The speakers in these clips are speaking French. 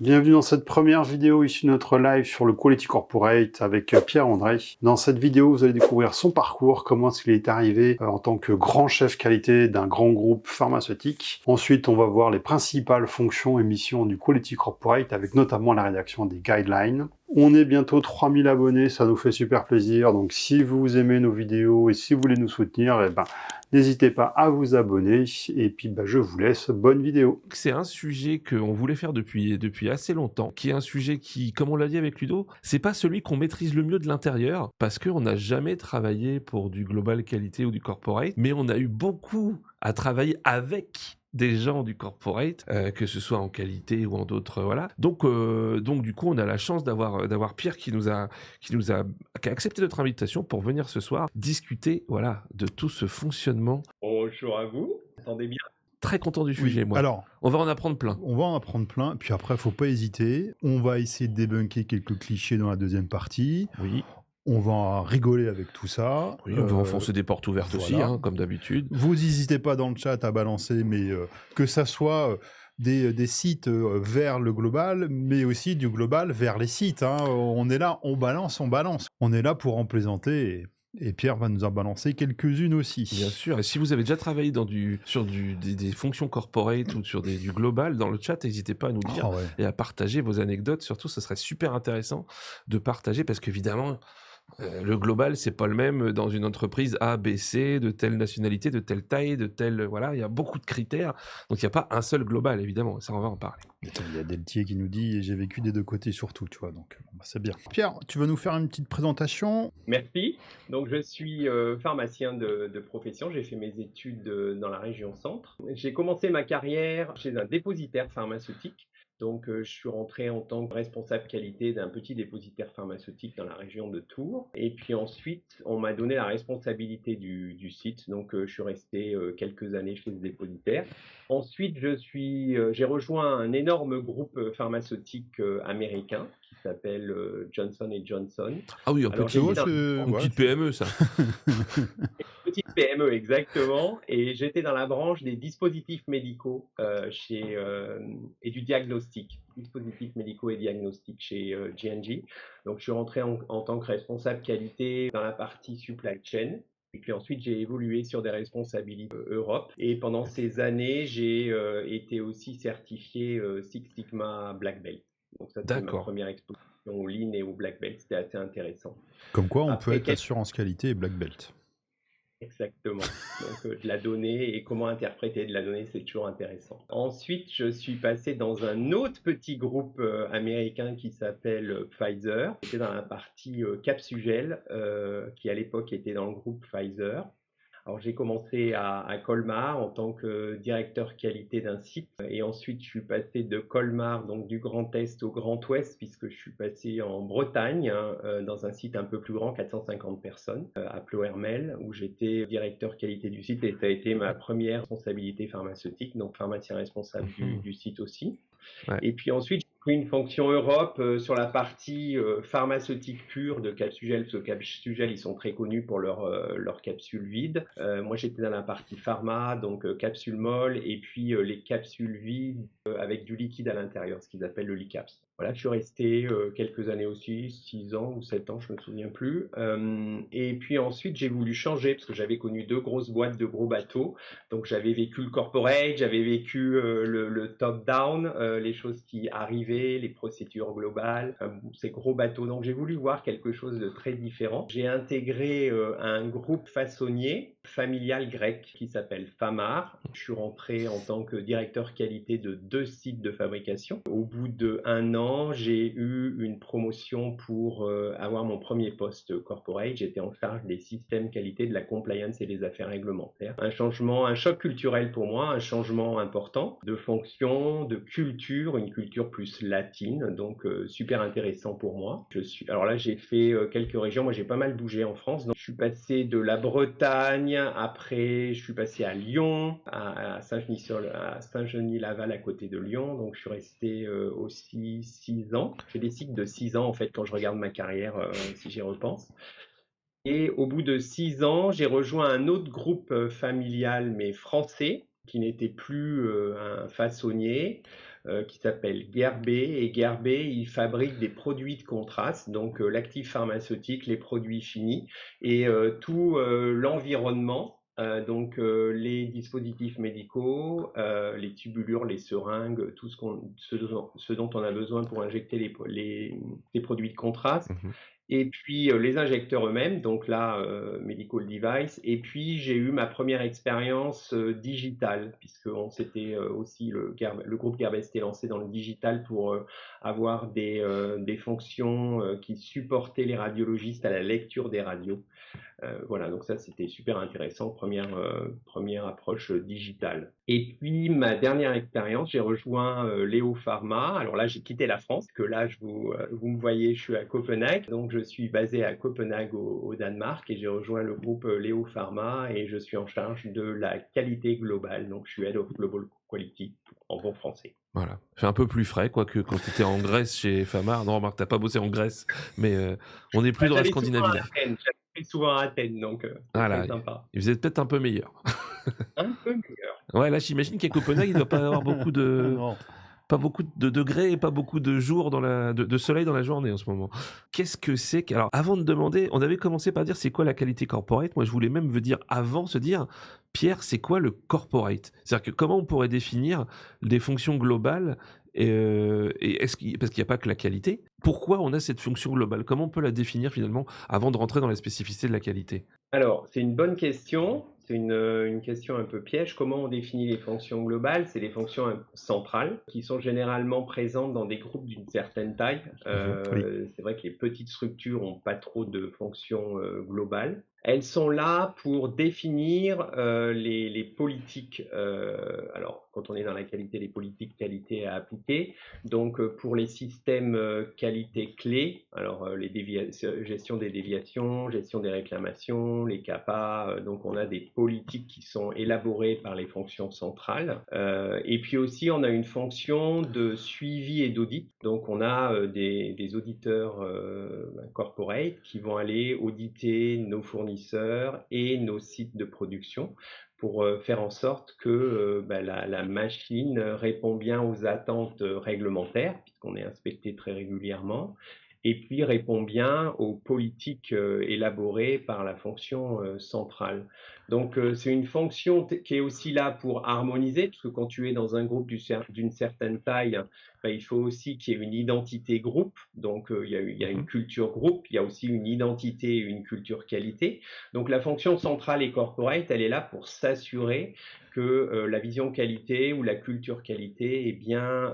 Bienvenue dans cette première vidéo issue de notre live sur le Quality Corporate avec Pierre-André. Dans cette vidéo, vous allez découvrir son parcours, comment est-ce qu'il est arrivé en tant que grand chef qualité d'un grand groupe pharmaceutique. Ensuite, on va voir les principales fonctions et missions du Quality Corporate avec notamment la rédaction des guidelines. On est bientôt 3000 abonnés, ça nous fait super plaisir. Donc si vous aimez nos vidéos et si vous voulez nous soutenir, n'hésitez pas à vous abonner. Et puis je vous laisse, bonne vidéo. C'est un sujet qu'on voulait faire depuis assez longtemps, qui est un sujet qui, comme on l'a dit avec Ludo, c'est pas celui qu'on maîtrise le mieux de l'intérieur, parce qu'on n'a jamais travaillé pour du global qualité ou du corporate, mais on a eu beaucoup à travailler avec des gens du corporate, que ce soit en qualité ou en d'autres, voilà. Donc du coup, on a la chance d'avoir Pierre qui a accepté notre invitation pour venir ce soir discuter, voilà, de tout ce fonctionnement. Bonjour à vous, entendez bien? Très content du sujet, moi. Alors, on va en apprendre plein. On va en apprendre plein, puis après, faut pas hésiter. On va essayer de débunker quelques clichés dans la deuxième partie. Oui. On va rigoler avec tout ça. Oui, on va enfoncer des portes ouvertes aussi, comme d'habitude. Vous n'hésitez pas dans le chat à balancer, mais que ça soit des sites vers le global, mais aussi du global vers les sites. On est là, on balance. On est là pour en plaisanter. Et Pierre va nous en balancer quelques-unes aussi. Bien sûr. Et si vous avez déjà travaillé sur des fonctions corporate ou sur du global, dans le chat, n'hésitez pas à nous dire et à partager vos anecdotes. Surtout, ce serait super intéressant de partager parce qu'évidemment, le global, c'est pas le même dans une entreprise A, B, C, de telle nationalité, de telle taille, de telle... Voilà, il y a beaucoup de critères. Donc, il n'y a pas un seul global, évidemment. Ça, on va en parler. Il y a Deltier qui nous dit « J'ai vécu des deux côtés surtout », tu vois, donc c'est bien. Pierre, tu vas nous faire une petite présentation? Merci. Donc, je suis pharmacien de profession. J'ai fait mes études dans la région centre. J'ai commencé ma carrière chez un dépositaire pharmaceutique. Donc, je suis rentré en tant que responsable qualité d'un petit dépositaire pharmaceutique dans la région de Tours. Et puis ensuite, on m'a donné la responsabilité du site. Donc, je suis resté quelques années chez ce dépositaire. Ensuite, j'ai rejoint un énorme groupe pharmaceutique américain qui s'appelle Johnson & Johnson. Ah oui, une petite PME, ça. Petite PME, exactement. Et j'étais dans la branche des dispositifs médicaux et du diagnostic. Dispositifs médicaux et diagnostics chez J&J. Donc, je suis rentré en tant que responsable qualité dans la partie supply chain. Et puis ensuite, j'ai évolué sur des responsabilités Europe. Et pendant ces années, j'ai été aussi certifié Six Sigma Black Belt. Donc ça, c'était ma première exposition au Lean et au Black Belt. C'était assez intéressant. Comme quoi, on peut être assurance qualité et Black Belt. Exactement. Donc, de la donnée et comment interpréter de la donnée, c'est toujours intéressant. Ensuite, je suis passé dans un autre petit groupe américain qui s'appelle Pfizer. J'étais dans la partie Capsugel, qui à l'époque était dans le groupe Pfizer. Alors, j'ai commencé à Colmar en tant que directeur qualité d'un site. Et ensuite, je suis passé de Colmar, donc du Grand Est au Grand Ouest, puisque je suis passé en Bretagne, dans un site un peu plus grand, 450 personnes, à Ploërmel, où j'étais directeur qualité du site. Et ça a été ma première responsabilité pharmaceutique, donc pharmacien responsable du site aussi. Ouais. Et puis ensuite, j'ai pris une fonction Europe sur la partie pharmaceutique pure de Capsugel, parce que Capsugel, ils sont très connus pour leurs capsules vides. Moi, j'étais dans la partie pharma, donc capsules molles, et puis les capsules vides avec du liquide à l'intérieur, ce qu'ils appellent le LICAPS. Voilà, je suis resté quelques années aussi, 6 ans ou 7 ans, je me souviens plus. Et puis ensuite, j'ai voulu changer, parce que j'avais connu 2 grosses boîtes de gros bateaux. Donc, j'avais vécu le corporate, j'avais vécu le top-down, les choses qui arrivaient, les procédures globales, ces gros bateaux. Donc, j'ai voulu voir quelque chose de très différent. J'ai intégré un groupe façonnier familial grec qui s'appelle Famar. Je suis rentré en tant que directeur qualité de 2 sites de fabrication. Au bout d'1 an, j'ai eu une promotion pour avoir mon premier poste corporate. J'étais en charge des systèmes qualité, de la compliance et des affaires réglementaires. Un choc culturel pour moi, un changement important de fonction, de culture, une culture plus latine, donc super intéressant pour moi. Alors là, j'ai fait quelques régions. Moi, j'ai pas mal bougé en France. Donc, je suis passé de la Bretagne, après je suis passé à Lyon, à Saint-Genis-Laval à côté de Lyon. Donc, je suis resté aussi 6 ans. J'ai des cycles de 6 ans en fait quand je regarde ma carrière, si j'y repense. Et au bout de 6 ans, j'ai rejoint un autre groupe familial, mais français, qui n'était plus un façonnier. qui s'appelle Guerbet. Et Guerbet, il fabrique des produits de contraste, donc l'actif pharmaceutique, les produits finis et tout l'environnement. Donc les dispositifs médicaux, les tubulures, les seringues, tout ce dont on a besoin pour injecter les produits de contraste. Mhm. Et puis les injecteurs eux-mêmes, donc là, medical device. Et puis j'ai eu ma première expérience digitale, puisque on s'était aussi le groupe Gerbet s'était lancé dans le digital pour avoir des fonctions qui supportaient les radiologistes à la lecture des radios. Voilà, donc ça c'était super intéressant, première approche digitale. Et puis ma dernière expérience, j'ai rejoint Léo Pharma. Alors là, j'ai quitté la France, que là, vous me voyez, je suis à Copenhague. Donc je suis basé à Copenhague au Danemark et j'ai rejoint le groupe Léo Pharma et je suis en charge de la qualité globale. Donc je suis Head of Global Quality en bon français. Voilà. C'est un peu plus frais, quoique quand tu étais en Grèce chez Famar. Non, remarque, t'as pas bossé en Grèce, mais on n'est plus dans la J'allais souvent Scandinavie à là. Athènes, j'allais souvent à Athènes, donc c'est très Voilà, sympa. il faisait peut-être un peu meilleur. Un peu meilleur. Ouais, là, j'imagine qu'à Copenhague, il doit pas avoir beaucoup de... Non. Pas beaucoup de degrés et pas beaucoup de jours de soleil dans la journée en ce moment. Qu'est-ce que c'est que... Alors, avant de demander, on avait commencé par dire c'est quoi la qualité corporate. Moi, je voulais même vous dire, avant, se dire, Pierre, c'est quoi le corporate? C'est-à-dire que comment on pourrait définir des fonctions globales et parce qu'il n'y a pas que la qualité. Pourquoi on a cette fonction globale? Comment on peut la définir finalement avant de rentrer dans la spécificité de la qualité? Alors, c'est une bonne question. C'est une question un peu piège. Comment on définit les fonctions globales? C'est les fonctions centrales qui sont généralement présentes dans des groupes d'une certaine taille. Oui. C'est vrai que les petites structures n'ont pas trop de fonctions globales. Elles sont là pour définir les politiques. Alors, quand on est dans la qualité, les politiques qualité à appliquer. Donc, pour les systèmes qualité clés, alors gestion des déviations, gestion des réclamations, les CAPA, donc on a des politiques qui sont élaborées par les fonctions centrales. Et puis aussi, on a une fonction de suivi et d'audit. Donc, on a des auditeurs corporate qui vont aller auditer nos fournisseurs et nos sites de production pour faire en sorte que la machine répond bien aux attentes réglementaires, puisqu'on est inspecté très régulièrement, et puis répond bien aux politiques élaborées par la fonction centrale. Donc c'est une fonction qui est aussi là pour harmoniser, parce que quand tu es dans un groupe d'une certaine taille, il faut aussi qu'il y ait une identité groupe, donc il y a une culture groupe, il y a aussi une identité et une culture qualité. Donc la fonction centrale et corporate, elle est là pour s'assurer que la vision qualité ou la culture qualité est bien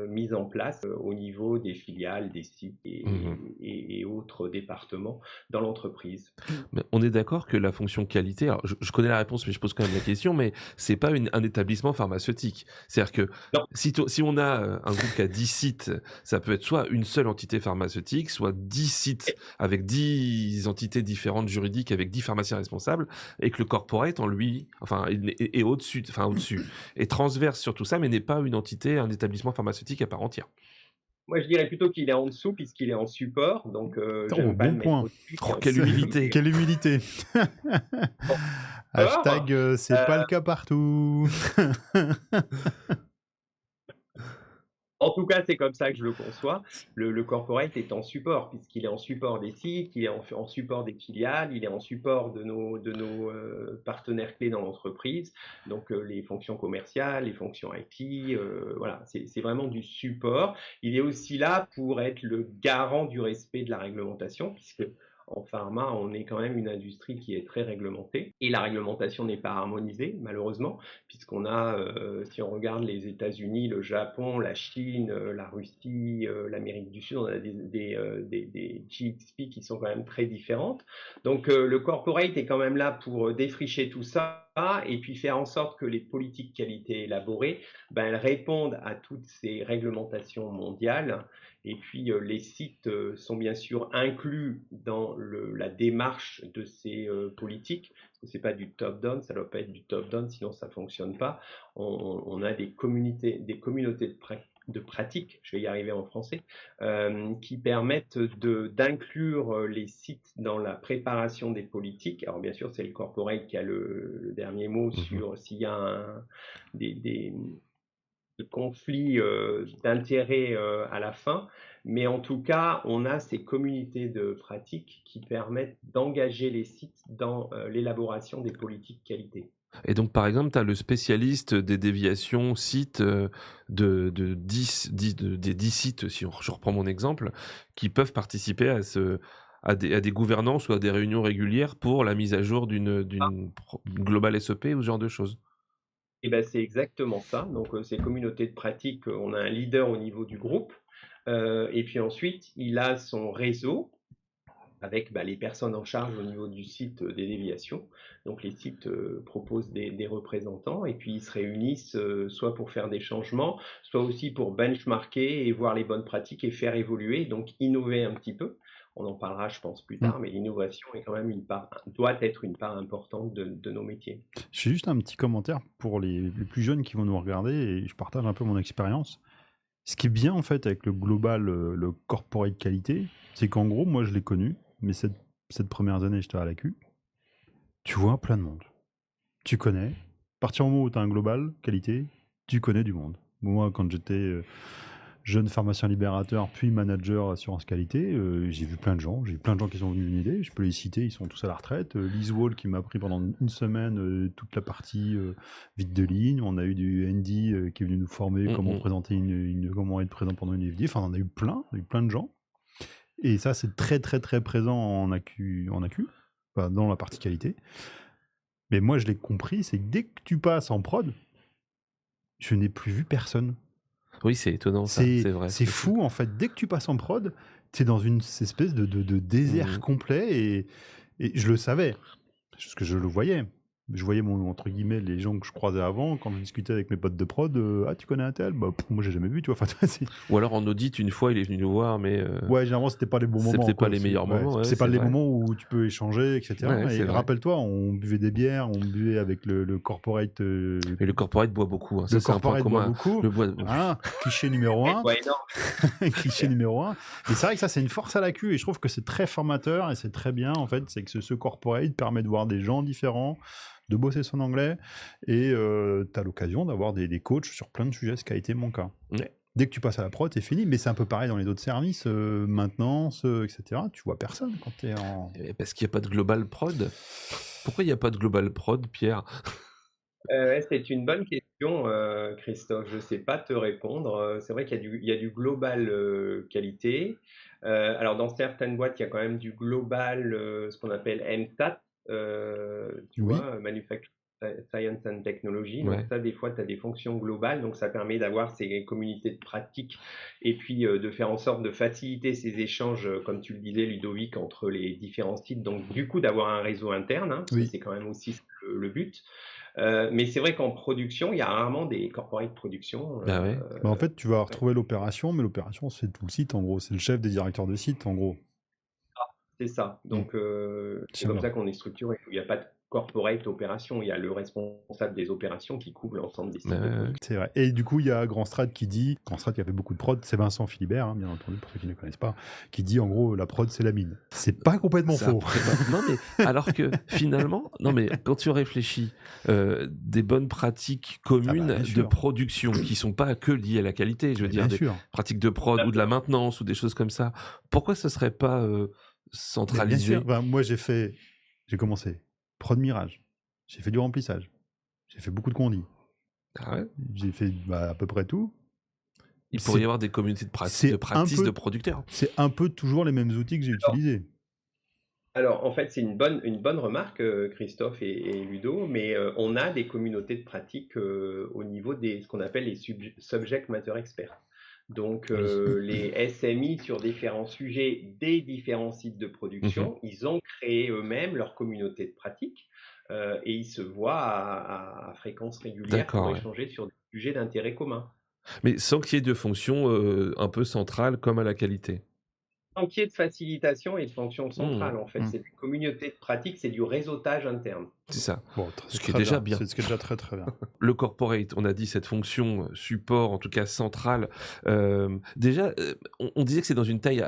mise en place au niveau des filiales, des sites et autres départements dans l'entreprise. Mais on est d'accord que la fonction qualité, alors je connais la réponse mais je pose quand même la question, mais c'est pas un établissement pharmaceutique. C'est-à-dire que Non. si on a un groupe qui a 10 sites, ça peut être soit une seule entité pharmaceutique, soit 10 sites avec 10 entités différentes juridiques avec 10 pharmaciens responsables, et que le corporate en lui, enfin, est au-dessus, est transverse sur tout ça, mais n'est pas une entité, un établissement pharmaceutique à part entière. Moi, je dirais plutôt qu'il est en dessous puisqu'il est en support, donc j'aime pas bon le mettre point. au-dessus. Oh, quelle humilité. Quelle humilité. Hashtag, c'est pas le cas partout. En tout cas, c'est comme ça que je le conçois. Le corporate est en support, puisqu'il est en support des sites, il est en support des filiales, il est en support de nos partenaires clés dans l'entreprise, donc les fonctions commerciales, les fonctions IT, voilà, c'est vraiment du support. Il est aussi là pour être le garant du respect de la réglementation, puisque en pharma, on est quand même une industrie qui est très réglementée et la réglementation n'est pas harmonisée, malheureusement, puisqu'on a, si on regarde les États-Unis, le Japon, la Chine, la Russie, l'Amérique du Sud, on a des GXP qui sont quand même très différentes. Donc le corporate est quand même là pour défricher tout ça et puis faire en sorte que les politiques qualité élaborées, elles répondent à toutes ces réglementations mondiales. Et puis les sites sont bien sûr inclus dans la démarche de ces politiques, parce que c'est pas du top-down, ça doit pas être du top-down, sinon ça fonctionne pas. On a des communautés de pratique, je vais y arriver en français, qui permettent d'inclure les sites dans la préparation des politiques. Alors bien sûr, c'est le corporate qui a le dernier mot sur s'il y a conflit d'intérêts à la fin, mais en tout cas, on a ces communautés de pratique qui permettent d'engager les sites dans l'élaboration des politiques qualité. Et donc, par exemple, tu as le spécialiste des déviations sites de 10 des 10 sites, si je reprends mon exemple, qui peuvent participer à des gouvernances ou à des réunions régulières pour la mise à jour d'une globale SEP ou ce genre de choses. Et ben, c'est exactement ça. Donc, ces communautés de pratique, on a un leader au niveau du groupe, et puis ensuite, il a son réseau avec les personnes en charge au niveau du site des déviations. Donc les sites proposent des représentants et puis ils se réunissent soit pour faire des changements, soit aussi pour benchmarker et voir les bonnes pratiques et faire évoluer, donc innover un petit peu. On en parlera, je pense, plus tard, mais l'innovation est quand même doit être une part importante de nos métiers. J'ai juste un petit commentaire pour les plus jeunes qui vont nous regarder et je partage un peu mon expérience. Ce qui est bien en fait avec le global, le corporate qualité, c'est qu'en gros, moi je l'ai connu, mais cette première année j'étais à la Q, tu vois plein de monde. Tu connais. À partir du moment où tu as un global qualité, tu connais du monde. Moi, quand j'étais jeune pharmacien libérateur, puis manager assurance qualité, j'ai vu plein de gens. J'ai eu plein de gens qui sont venus m'aider. Je peux les citer, ils sont tous à la retraite. Lise Wall qui m'a pris pendant une semaine toute la partie vide de ligne. On a eu du Andy qui est venu nous former comment présenter comment être présent pendant une FD. Enfin, on a eu plein de gens. Et ça, c'est très très très présent en AQ, enfin, dans la partie qualité. Mais moi, je l'ai compris, c'est que dès que tu passes en prod, je n'ai plus vu personne. Oui, c'est étonnant, ça, c'est vrai. C'est fou, en fait. Dès que tu passes en prod, tu es dans une espèce de désert complet et je le savais, parce que je le voyais. Je voyais entre guillemets les gens que je croisais avant quand je discutais avec mes potes de prod. Ah, tu connais un tel? Bah, moi j'ai jamais vu, tu vois. Enfin, ou alors en audit une fois il est venu nous voir, mais ouais, généralement c'était pas les bons moments. C'était pas les meilleurs moments. C'est pas les moments où tu peux échanger, etc. Ouais, et rappelle-toi, on buvait des bières, on buvait avec le corporate. Et le corporate boit beaucoup. Hein. Le corporate boit beaucoup. Cliché numéro 1. Cliché numéro 1. Et c'est vrai que ça c'est une force à la Q et je trouve que c'est très formateur et c'est très bien en fait. C'est que ce corporate permet de voir des gens différents, de bosser son anglais et tu as l'occasion d'avoir des coachs sur plein de sujets, ce qui a été mon cas. Ouais. Dès que tu passes à la prod, c'est fini, mais c'est un peu pareil dans les autres services, maintenance, etc. Tu vois personne quand tu es en... Parce qu'il n'y a pas de global prod. Pourquoi il n'y a pas de global prod, Pierre? C'est une bonne question, Christophe. Je ne sais pas te répondre. C'est vrai qu'il y a du global qualité. Alors, dans certaines boîtes, il y a quand même du global, ce qu'on appelle MSAT, tu vois, Manufacturing Science and Technology. Donc ça, des fois, tu as des fonctions globales. Donc, ça permet d'avoir ces communautés de pratique et puis de faire en sorte de faciliter ces échanges, comme tu le disais, Ludovic, entre les différents sites. Donc, du coup, d'avoir un réseau interne, parce que c'est quand même aussi le but. Mais c'est vrai qu'en production, il y a rarement des corporate production. En fait, tu vas retrouver l'opération, mais l'opération, c'est tout le site, en gros. C'est le chef des directeurs de site, en gros. C'est ça. Donc, c'est comme ça qu'on est structuré. Il n'y a pas de corporate opération. Il y a le responsable des opérations qui couvre l'ensemble des sites. C'est vrai. Et du coup, il y a Grand Strat qui dit, Grand Strat qui a fait beaucoup de prod, c'est Vincent Philibert, bien entendu, pour ceux qui ne connaissent pas, qui dit en gros, la prod, c'est la mine. C'est pas complètement faux. Non, mais alors que finalement, quand tu réfléchis, des bonnes pratiques communes de production qui sont pas que liées à la qualité, je veux dire, des pratiques de prod ou de la maintenance ou des choses comme ça, pourquoi ce serait pas centralisé? Moi, j'ai commencé prod mirage, j'ai fait du remplissage, j'ai fait beaucoup de condi. J'ai fait à peu près tout. Il pourrait y avoir des communautés de pratiques de producteurs. C'est un peu toujours les mêmes outils que j'ai utilisés. Alors, en fait, c'est une bonne remarque, Christophe et Ludo, mais on a des communautés de pratiques au niveau ce qu'on appelle les subject matter experts. Donc, les SMI sur différents sujets des différents sites de production, ils ont créé eux-mêmes leur communauté de pratique et ils se voient à fréquence régulière pour échanger sur des sujets d'intérêt commun. Mais sans qu'il y ait de fonction un peu centrale comme à la qualité. Sans qu'il y ait de facilitation et de fonction centrale, en fait. C'est des communautés de pratique, c'est du réseautage interne. C'est ça. Ce qui est déjà bien. C'est ce qui est déjà très très bien. Le corporate, on a dit cette fonction support, en tout cas centrale. Déjà, on disait que c'est dans une taille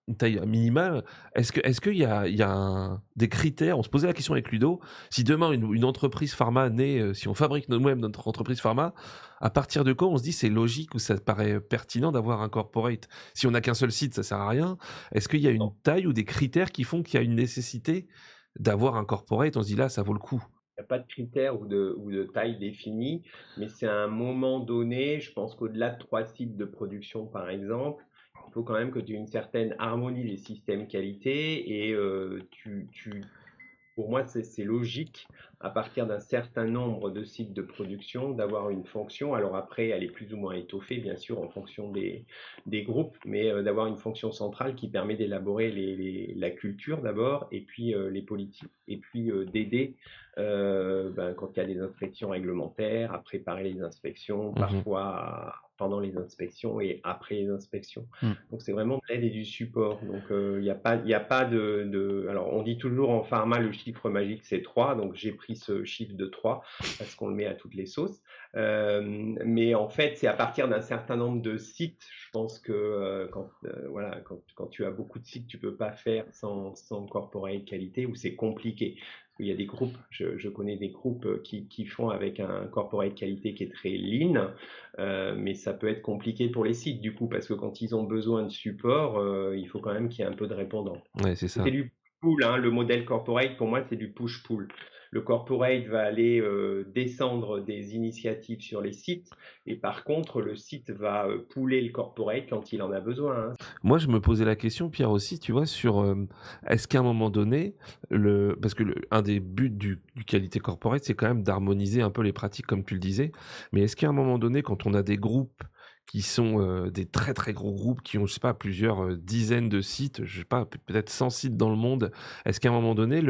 une taille minimale. Est-ce qu'il y a des critères? On se posait la question avec Ludo. Si demain une entreprise pharma naît, si on fabrique nous-mêmes notre entreprise pharma, à partir de quand on se dit c'est logique ou ça paraît pertinent d'avoir un corporate? Si on n'a qu'un seul site, ça sert à rien. Est-ce qu'il y a une taille ou des critères qui font qu'il y a une nécessité d'avoir un corporate? On se dit là, ça vaut le coup. Il n'y a pas de critères ou de taille définie, mais c'est à un moment donné, je pense qu'au-delà de 3 sites de production, par exemple, il faut quand même que tu aies une certaine harmonie des systèmes qualité et pour moi, c'est logique, à partir d'un certain nombre de sites de production, d'avoir une fonction. Alors après, elle est plus ou moins étoffée, bien sûr, en fonction des groupes, mais d'avoir une fonction centrale qui permet d'élaborer la culture d'abord, et puis les politiques, et puis d'aider quand il y a des inspections réglementaires, à préparer les inspections, parfois pendant les inspections et après les inspections. Donc c'est vraiment de l'aide et du support. Donc il n'y a pas de... Alors on dit toujours en pharma le chiffre magique c'est 3, donc j'ai pris ce chiffre de 3 parce qu'on le met à toutes les sauces. Mais en fait c'est à partir d'un certain nombre de sites. Je pense que quand tu as beaucoup de sites, tu peux pas faire sans corporate qualité ou c'est compliqué. Il y a des groupes, je connais des groupes qui font avec un corporate qualité qui est très lean, mais ça peut être compliqué pour les sites du coup, parce que quand ils ont besoin de support, il faut quand même qu'il y ait un peu de répondants. Ouais, c'est ça. C'est du pull, hein, le modèle corporate, pour moi, c'est du push-pull. Le corporate va aller descendre des initiatives sur les sites, et par contre, le site va pouler le corporate quand il en a besoin. Hein. Moi, je me posais la question, Pierre, aussi, tu vois, sur est-ce qu'à un moment donné, parce que un des buts du qualité corporate, c'est quand même d'harmoniser un peu les pratiques, comme tu le disais. Mais est-ce qu'à un moment donné, quand on a des groupes qui sont des très très gros groupes qui ont, je sais pas, plusieurs dizaines de sites, je sais pas, peut-être 100 sites dans le monde, est-ce qu'à un moment donné,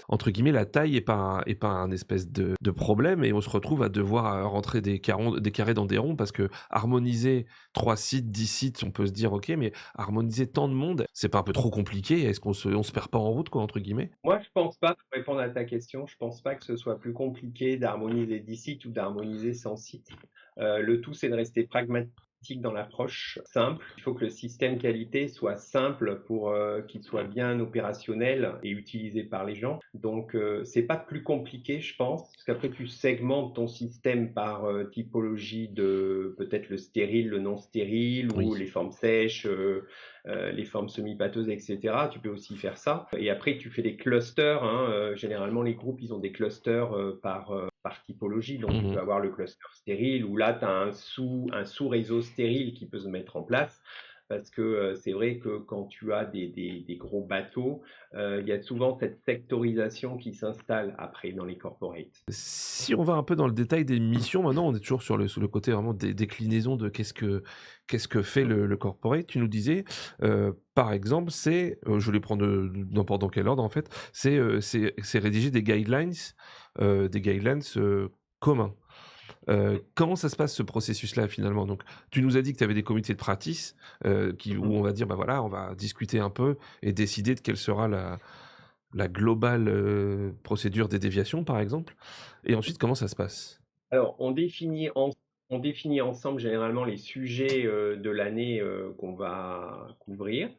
entre guillemets, la taille est pas un espèce de problème et on se retrouve à devoir rentrer des carrés dans des ronds parce que harmoniser 3 sites, 10 sites, on peut se dire ok, mais harmoniser tant de monde, c'est pas un peu trop compliqué? Est-ce qu'on se perd pas en route, quoi, entre guillemets? Moi, je pense pas, pour répondre à ta question, je pense pas que ce soit plus compliqué d'harmoniser 10 sites ou d'harmoniser 100 sites. Le tout, c'est de rester pragmatique dans l'approche simple. Il faut que le système qualité soit simple pour qu'il soit bien opérationnel et utilisé par les gens. Donc, c'est pas plus compliqué, je pense, parce qu'après, tu segmentes ton système par typologie de peut-être le stérile, le non stérile, ou les formes sèches, les formes semi-pâteuses, etc. Tu peux aussi faire ça. Et après, tu fais des clusters. Hein. Généralement, les groupes, ils ont des clusters par typologie. Donc, tu peux avoir le cluster stérile où là, tu as un sous-réseau stérile qui peut se mettre en place. Parce que c'est vrai que quand tu as des gros bateaux, il y a souvent cette sectorisation qui s'installe après dans les corporates. Si on va un peu dans le détail des missions, maintenant on est toujours sur le côté vraiment des déclinaisons de qu'est-ce que fait le corporate. Tu nous disais, par exemple, je vais prendre n'importe dans quel ordre en fait, c'est rédiger des guidelines communs. Comment ça se passe ce processus-là finalement? Donc, tu nous as dit que tu avais des comités de practice où on va dire, bah voilà, on va discuter un peu et décider de quelle sera la globale procédure des déviations, par exemple. Et ensuite, comment ça se passe? Alors, on définit ensemble généralement les sujets de l'année qu'on va couvrir,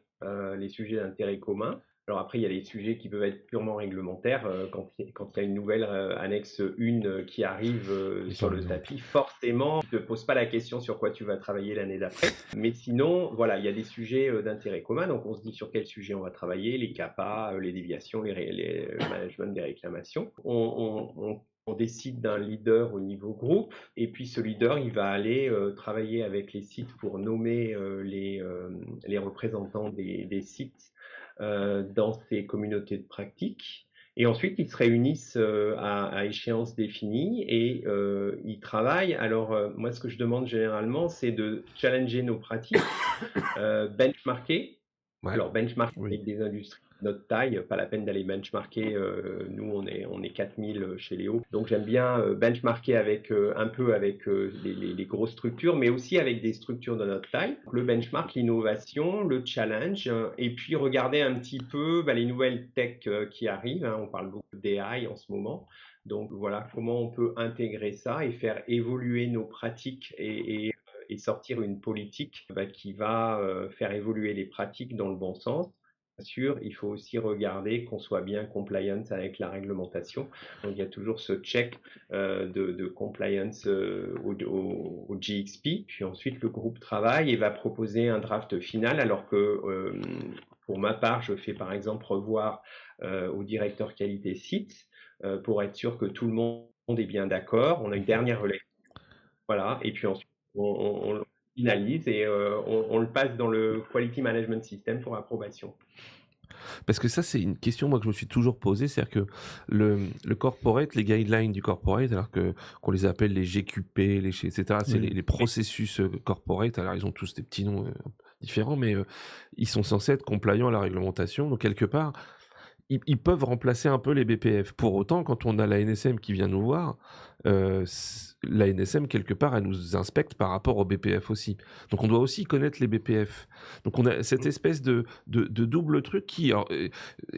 les sujets d'intérêt commun. Alors après, il y a les sujets qui peuvent être purement réglementaires. Quand il y a une nouvelle annexe 1 qui arrive sur le tapis, forcément, tu ne te poses pas la question sur quoi tu vas travailler l'année d'après. Mais sinon, voilà, il y a des sujets d'intérêt commun. Donc, on se dit sur quel sujet on va travailler, les CAPA, les déviations, le management des réclamations. On décide d'un leader au niveau groupe, et puis ce leader, il va aller travailler avec les sites pour nommer les représentants des sites dans ces communautés de pratique. Et ensuite, ils se réunissent à échéance définie et ils travaillent. Alors, moi, ce que je demande généralement, c'est de challenger nos pratiques, benchmarker. Ouais. Alors, benchmarker avec des industries de notre taille, pas la peine d'aller benchmarker. Nous, on est 4000 chez Léo. Donc, j'aime bien benchmarker un peu avec les grosses structures, mais aussi avec des structures de notre taille. Le benchmark, l'innovation, le challenge, et puis regarder un petit peu les nouvelles tech qui arrivent. Hein. On parle beaucoup d'AI en ce moment. Donc, voilà comment on peut intégrer ça et faire évoluer nos pratiques et et sortir une politique qui va faire évoluer les pratiques dans le bon sens. Bien sûr, il faut aussi regarder qu'on soit bien compliant avec la réglementation. Donc, il y a toujours ce check de compliance au GXP. Puis ensuite, le groupe travaille et va proposer un draft final, alors que pour ma part, je fais par exemple revoir au directeur qualité site pour être sûr que tout le monde est bien d'accord. On a une dernière relecture. Voilà. Et puis ensuite, on le finalise et on le passe dans le Quality Management System pour approbation. Parce que ça, c'est une question moi que je me suis toujours posée, c'est-à-dire que le corporate, les guidelines du corporate, alors que qu'on les appelle les GQP, etc., c'est Oui. les processus corporate. Alors ils ont tous des petits noms différents, mais ils sont censés être compliants à la réglementation. Donc quelque part, ils peuvent remplacer un peu les BPF. Pour autant, quand on a la NSM qui vient nous voir, la NSM, quelque part, elle nous inspecte par rapport au BPF aussi. Donc on doit aussi connaître les BPF. Donc on a cette espèce de double truc qui alors, est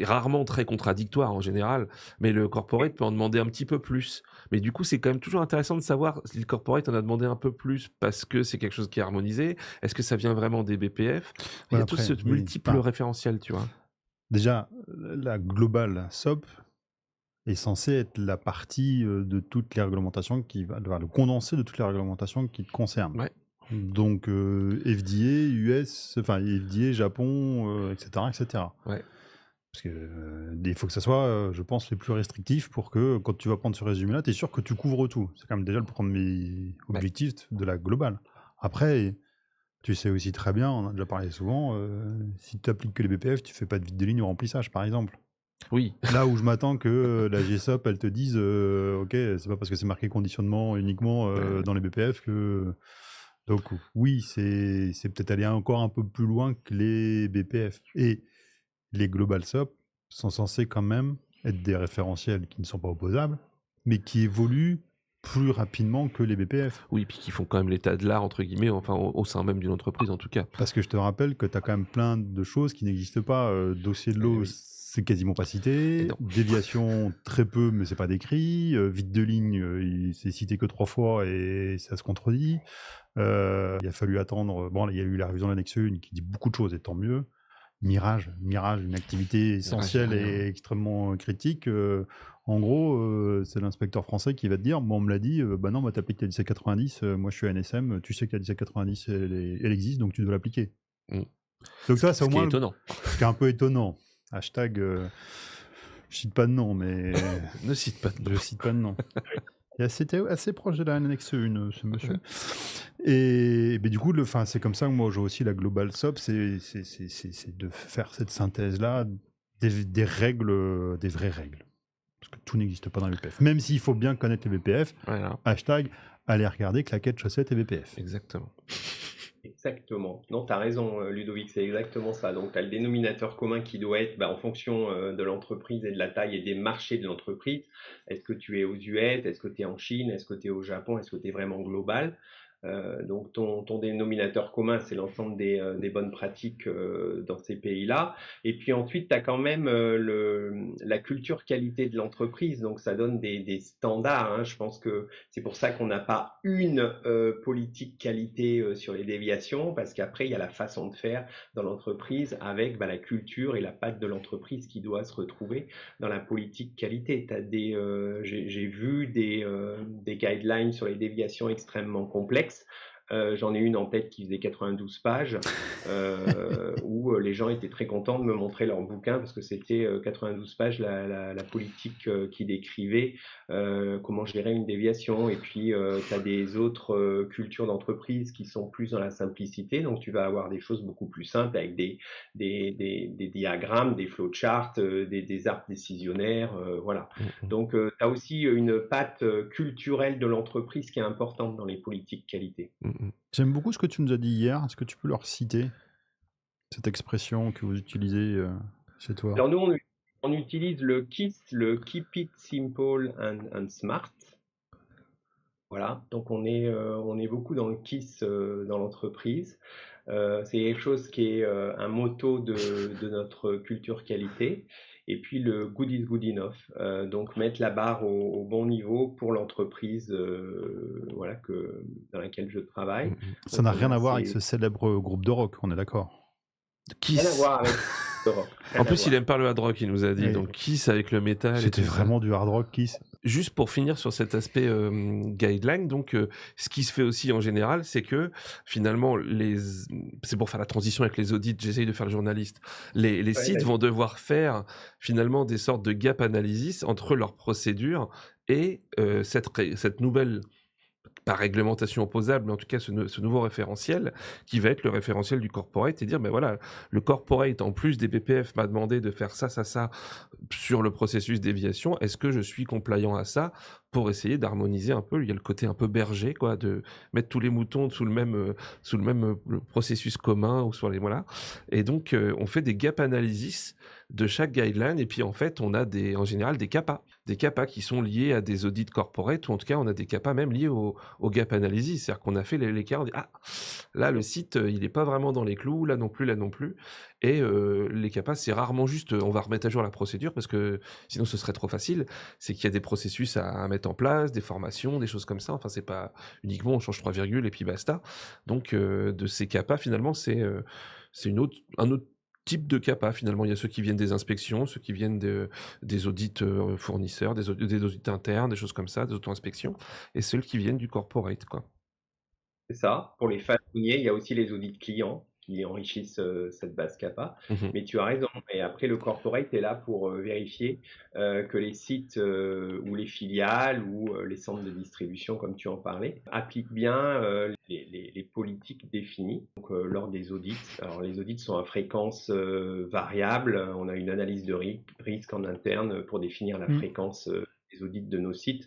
rarement très contradictoire en général, mais le corporate peut en demander un petit peu plus. Mais du coup, c'est quand même toujours intéressant de savoir si le corporate en a demandé un peu plus parce que c'est quelque chose qui est harmonisé. Est-ce que ça vient vraiment des BPF? Il y a tout ce multiple référentiel, tu vois. Déjà, la Global SOP est censée être la partie de toutes les réglementations le condensé de toutes les réglementations qui te concernent. Ouais. Donc FDA, US, enfin FDA, Japon, etc., etc. Ouais. Parce que il faut que ça soit, je pense, les plus restrictifs pour que quand tu vas prendre ce résumé-là, tu es sûr que tu couvres tout. C'est quand même déjà le premier objectif de la globale. Après, tu sais aussi très bien, on en a déjà parlé souvent, si tu appliques que les BPF, tu fais pas de vide de ligne au remplissage, par exemple. Oui. Là où je m'attends que la GSOP, elle te dise, ok, c'est pas parce que c'est marqué conditionnement uniquement dans les BPF que... Donc oui, c'est peut-être aller encore un peu plus loin que les BPF. Et les Global SOP sont censés quand même être des référentiels qui ne sont pas opposables, mais qui évoluent plus rapidement que les BPF. Oui, puis qui font quand même l'état de l'art, entre guillemets, enfin au sein même d'une entreprise en tout cas. Parce que je te rappelle que tu as quand même plein de choses qui n'existent pas. Dossier de l'eau, oui. c'est quasiment pas cité. Déviation, très peu, mais c'est pas décrit. Vide de ligne, c'est cité que 3 fois et ça se contredit. Il a fallu attendre. Bon, il y a eu la révision de l'annexe 1 qui dit beaucoup de choses, et tant mieux. Mirage, une activité essentielle et extrêmement critique. En gros, c'est l'inspecteur français qui va te dire, moi on me l'a dit, bah non, moi t'appliques la 1790, moi je suis NSM, tu sais que la 1790 elle existe, donc tu dois l'appliquer. Donc ça, c'est au moins étonnant. Ce qui est un peu étonnant. Hashtag, je cite pas de nom, mais... Ne cite pas de nom. Je cite pas de nom. C'était assez proche de la annexe 1, ce monsieur. Et du coup, c'est comme ça que moi, j'ai aussi la Global SOP, c'est de faire cette synthèse-là des règles, des vraies règles. Parce que tout n'existe pas dans les BPF. Même s'il faut bien connaître les BPF, Voilà. hashtag, allez regarder claquettes, chaussettes et BPF. Exactement. Exactement. Non, tu as raison, Ludovic, c'est exactement ça. Donc, tu as le dénominateur commun qui doit être en fonction de l'entreprise et de la taille et des marchés de l'entreprise. Est-ce que tu es aux US? Est-ce que tu es en Chine? Est-ce que tu es au Japon? Est-ce que tu es vraiment global? Donc, ton dénominateur commun, c'est l'ensemble des bonnes pratiques dans ces pays-là. Et puis ensuite, tu as quand même la culture qualité de l'entreprise. Donc, ça donne des standards. Hein. Je pense que c'est pour ça qu'on n'a pas une politique qualité sur les déviations, parce qu'après, il y a la façon de faire dans l'entreprise avec la culture et la patte de l'entreprise qui doit se retrouver dans la politique qualité. J'ai vu des guidelines sur les déviations extrêmement complexes. J'en ai une en tête qui faisait 92 pages, où les gens étaient très contents de me montrer leur bouquin parce que c'était 92 pages la politique qui décrivait comment gérer une déviation. Et puis, tu as des autres cultures d'entreprise qui sont plus dans la simplicité. Donc, tu vas avoir des choses beaucoup plus simples avec des diagrammes, des flowcharts, des arbres décisionnaires. Voilà. Donc, tu as aussi une patte culturelle de l'entreprise qui est importante dans les politiques qualité. J'aime beaucoup ce que tu nous as dit hier. Est-ce que tu peux leur citer cette expression que vous utilisez chez toi? Alors, nous, on utilise le KISS, le Keep It Simple and Smart. Voilà, donc on est beaucoup dans le KISS dans l'entreprise. C'est quelque chose qui est un motto de notre culture qualité. Et puis le good is good enough, donc mettre la barre au bon niveau pour l'entreprise voilà, dans laquelle je travaille. Ça Donc n'a on rien a à voir avec ces... ce célèbre groupe de rock, on est d'accord. Rien à Kiss. voir avec Europe. Rien En à plus, il voir. aime pas le hard rock, il nous a dit. Oui. Donc Kiss avec le métal et C'était tout ça. vraiment du hard rock Kiss. Juste pour finir sur cet aspect guideline, donc ce qui se fait aussi en général, c'est que finalement, c'est pour faire la transition avec les audits, j'essaye de faire le journaliste, les Ouais, sites vas-y. vont devoir faire finalement des sortes de gap analysis entre leurs procédures et cette nouvelle, pas réglementation opposable, mais en tout cas ce nouveau référentiel qui va être le référentiel du corporate et dire, ben voilà, le corporate, en plus des BPF, m'a demandé de faire ça sur le processus déviation. Est-ce que je suis compliant à ça pour essayer d'harmoniser un peu? Il y a le côté un peu berger, quoi, de mettre tous les moutons sous le même le processus commun ou sur les voilà. Et donc on fait des gap analysis de chaque guideline et puis en fait on a en général des CAPA qui sont liés à des audits corporate ou en tout cas on a des CAPA même liés au gap analysis, c'est-à-dire qu'on a fait l'écart, on dit ah là le site il est pas vraiment dans les clous, là non plus, et les CAPA c'est rarement juste on va remettre à jour la procédure parce que sinon ce serait trop facile, c'est qu'il y a des processus à mettre en place, des formations, des choses comme ça, enfin c'est pas uniquement on change 3 virgules et puis basta, donc de ces CAPA finalement c'est un autre type de CAPA finalement. Il y a ceux qui viennent des inspections, ceux qui viennent des audits fournisseurs, des audits internes, des choses comme ça, des auto-inspections, et ceux qui viennent du corporate, quoi. C'est ça. Pour les façonniers, il y a aussi les audits clients qui enrichissent cette base CAPA. Mhm. Mais tu as raison. Et après, le corporate est là pour vérifier que les sites ou les filiales ou les centres de distribution, comme tu en parlais, appliquent bien les politiques définies donc, lors des audits. Alors, les audits sont à fréquence variable. On a une analyse de risque en interne pour définir la fréquence des audits de nos sites.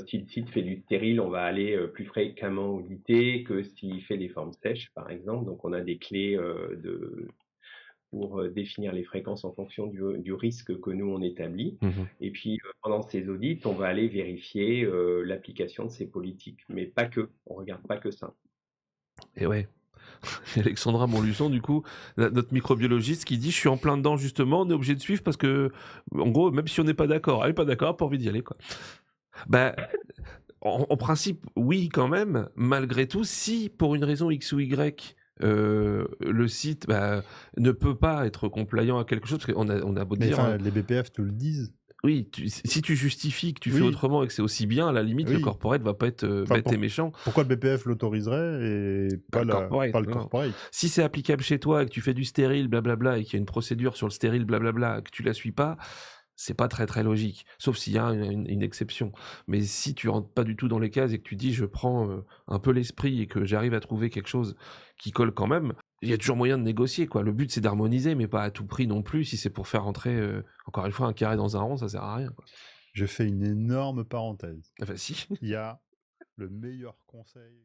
Si le site fait du stérile, on va aller plus fréquemment auditer que s'il fait des formes sèches, par exemple. Donc, on a des clés pour définir les fréquences en fonction du risque que nous, on établit. Mhm. Et puis, pendant ces audits, on va aller vérifier l'application de ces politiques. Mais pas que. On ne regarde pas que ça. Et ouais. Alexandra Montluçon, du coup, notre microbiologiste, qui dit je suis en plein dedans justement, on est obligé de suivre parce que, en gros, même si on n'est pas d'accord, elle n'est pas d'accord, pas envie d'y aller, quoi. Bah, en principe, oui, quand même, malgré tout, si pour une raison X ou Y, le site ne peut pas être compliant à quelque chose, parce qu'on a beau Mais dire. enfin, les BPF te le disent. Oui, si tu justifies que tu fais Oui. autrement et que c'est aussi bien, à la limite, le Oui. corporate va pas être Enfin, bête et méchant. Pourquoi le BPF l'autoriserait et pas le non. corporate? Si c'est applicable chez toi et que tu fais du stérile, blablabla, et qu'il y a une procédure sur le stérile, blablabla, que tu la suis pas, c'est pas très très logique. Sauf s'il y a une exception. Mais si tu rentres pas du tout dans les cases et que tu dis je prends un peu l'esprit et que j'arrive à trouver quelque chose qui colle quand même, il y a toujours moyen de négocier, quoi. Le but c'est d'harmoniser, mais pas à tout prix non plus. Si c'est pour faire rentrer, encore une fois, un carré dans un rond, ça sert à rien, quoi. Je fais une énorme parenthèse. Enfin, si. Il y a le meilleur conseil.